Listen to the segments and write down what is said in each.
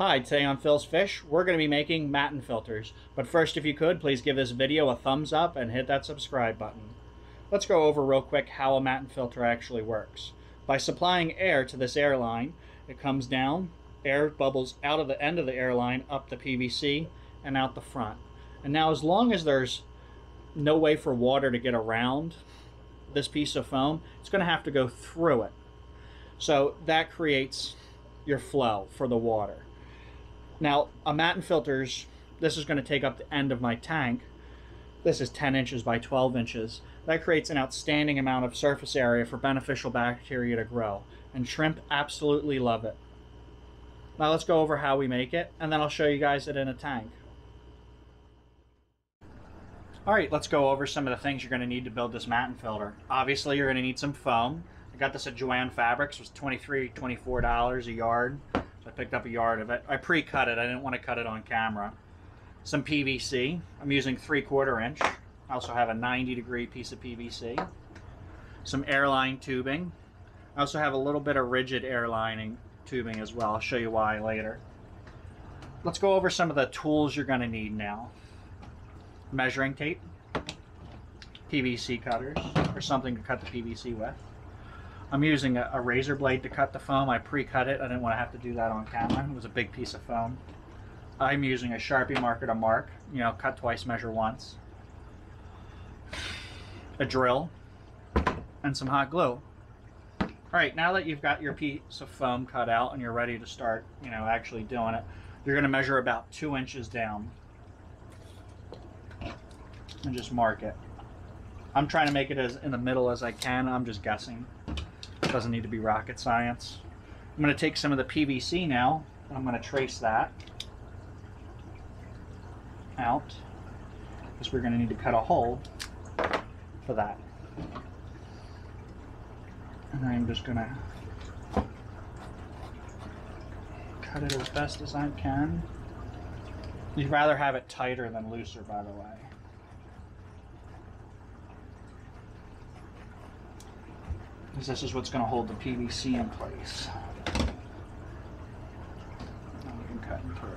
Hi, today on Phil's Fish, we're going to be making Matten filters. But first, if you could, please give this video a thumbs up and hit that subscribe button. Let's go over real quick how a Matten filter actually works. By supplying air to this air line, it comes down, air bubbles out of the end of the air line, up the PVC, and out the front. And now as long as there's no way for water to get around this piece of foam, it's going to have to go through it. So that creates your flow for the water. Now, a Matten filters, this is going to take up the end of my tank. This is 10 inches by 12 inches. That creates an outstanding amount of surface area for beneficial bacteria to grow. And shrimp absolutely love it. Now let's go over how we make it, and then I'll show you guys it in a tank. Alright, let's go over some of the things you're going to need to build this Matten filter. Obviously, you're going to need some foam. I got this at Joann Fabrics. It was $23, $24 a yard. So I picked up a yard of it. I pre-cut it. I didn't want to cut it on camera. Some PVC. I'm using 3/4 inch. I also have a 90-degree piece of PVC. Some airline tubing. I also have a little bit of rigid air lining tubing as well. I'll show you why later. Let's go over some of the tools you're going to need now. Measuring tape, PVC cutters, or something to cut the PVC with. I'm using a razor blade to cut the foam. I pre-cut it. I didn't want to have to do that on camera. It was a big piece of foam. I'm using a Sharpie marker to mark. You know, cut twice, measure once. A drill, and some hot glue. All right, now that you've got your piece of foam cut out and you're ready to start, actually doing it, you're going to measure about 2 inches down and just mark it. I'm trying to make it as in the middle as I can. I'm just guessing. It doesn't need to be rocket science. I'm going to take some of the PVC now, and I'm going to trace that out, because we're going to need to cut a hole for that. And I'm just going to cut it as best as I can. You'd rather have it tighter than looser, by the way. Because this is what's going to hold the PVC in place. Now we can cut and through.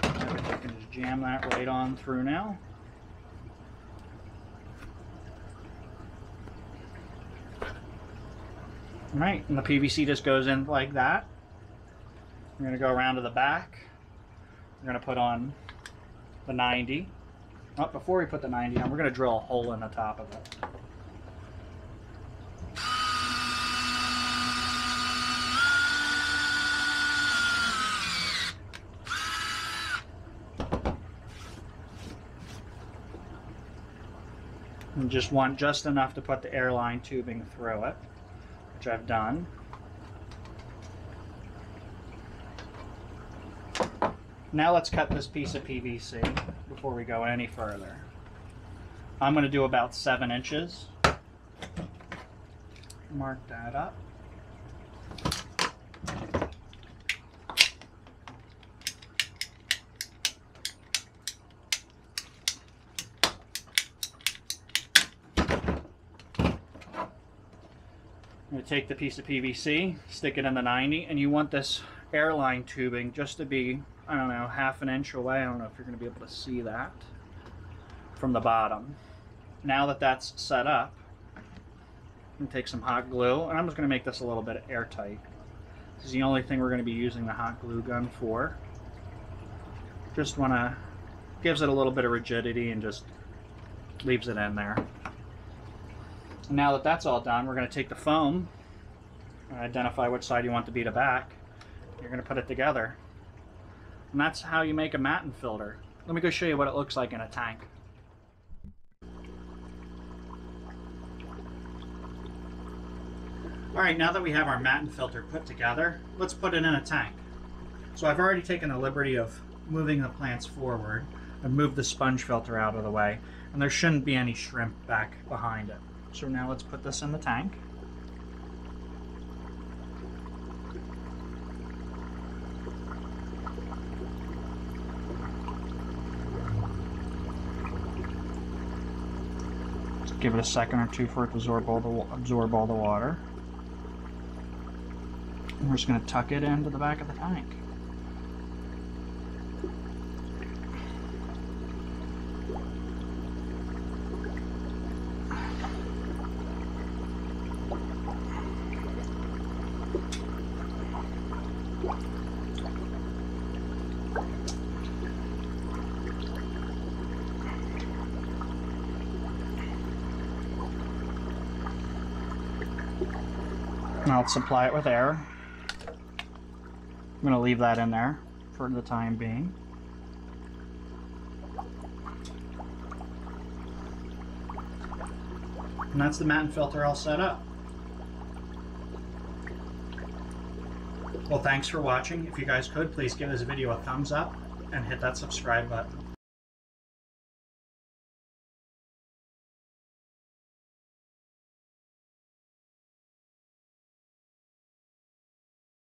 I can just jam that right on through now. Alright, and the PVC just goes in like that. We're going to go around to the back. We're going to put on the 90. Oh, before we put the 90 on, we're going to drill a hole in the top of it. And just want just enough to put the airline tubing through it, which I've done. Now let's cut this piece of PVC before we go any further. I'm going to do about 7 inches. Mark that up. I'm going to take the piece of PVC, stick it in the 90, and you want this airline tubing just to be, I don't know, 1/2 inch away. I don't know if you're going to be able to see that from the bottom. Now that that's set up, I'm going to take some hot glue, and I'm just going to make this a little bit airtight. This is the only thing we're going to be using the hot glue gun for. Just want to, gives it a little bit of rigidity and just leaves it in there. And now that that's all done, we're going to take the foam, identify which side you want to be the back. You're going to put it together. And that's how you make a Matten filter. Let me go show you what it looks like in a tank. Alright, now that we have our Matten filter put together, let's put it in a tank. So I've already taken the liberty of moving the plants forward and moved the sponge filter out of the way, and there shouldn't be any shrimp back behind it. So now let's put this in the tank. Give it a second or two for it to absorb all the water. And we're just going to tuck it into the back of the tank. Now let's supply it with air. I'm going to leave that in there for the time being. And that's the Matten filter all set up. Well, thanks for watching. If you guys could, please give this video a thumbs up and hit that subscribe button.